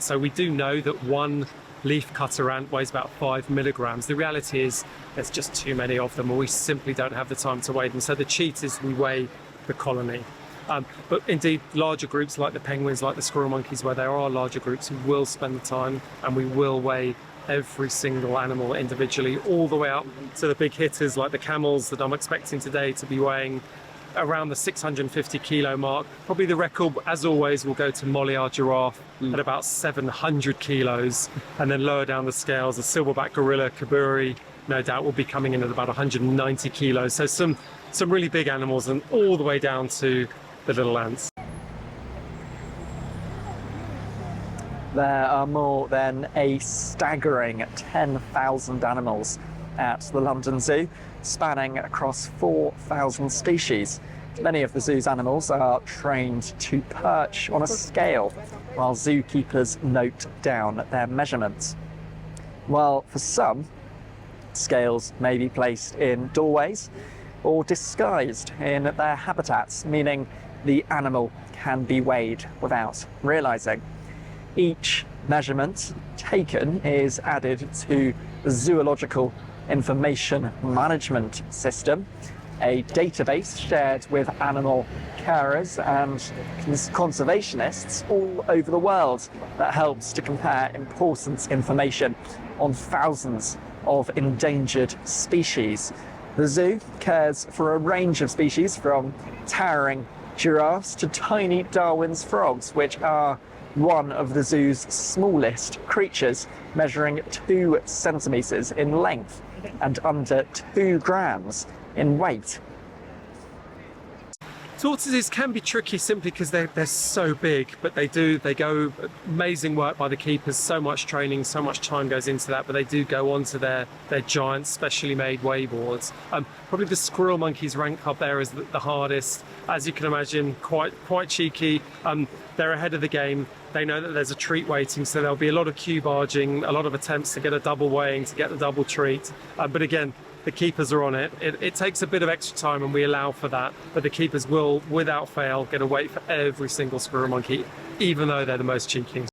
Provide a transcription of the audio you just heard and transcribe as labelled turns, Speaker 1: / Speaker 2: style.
Speaker 1: So we do know that one leaf cutter ant weighs about 5 milligrams. The reality is there's just too many of them, and we simply don't have the time to weigh them. So the cheat is we weigh the colony. But indeed, larger groups like the penguins, like the squirrel monkeys, where there are larger groups, we will spend the time and we will weigh every single animal individually, all the way up to the big hitters like the camels that I'm expecting today to be weighing around the 650 kilo mark. Probably the record, as always, will go to Molly, our giraffe, at about 700 kilos. And then lower down the scales, the silverback gorilla, Kaburi, no doubt will be coming in at about 190 kilos. So some really big animals, and all the way down to the little ants.
Speaker 2: There are more than a staggering 10,000 animals at the London Zoo, spanning across 4,000 species. Many of the zoo's animals are trained to perch on a scale, while zookeepers note down their measurements. While for some, scales may be placed in doorways or disguised in their habitats, meaning the animal can be weighed without realising. Each measurement taken is added to the Zoological Information Management System, a database shared with animal carers and conservationists all over the world that helps to compare important information on thousands of endangered species. The zoo cares for a range of species, from towering giraffes to tiny Darwin's frogs, which are one of the zoo's smallest creatures, measuring 2 centimetres in length and under 2 grams in weight.
Speaker 1: Tortoises can be tricky simply because they're so big, but they go amazing work by the keepers, so much training, so much time goes into that, but they do go onto their giant specially made weigh boards. Probably the squirrel monkeys rank up there as the hardest. As you can imagine, quite cheeky. They're ahead of the game. They know that there's a treat waiting, so there'll be a lot of queue barging, a lot of attempts to get a double weighing, to get the double treat. But again, the keepers are on it. It takes a bit of extra time, and we allow for that, but the keepers will, without fail, get a weight for every single squirrel monkey, even though they're the most cheeky.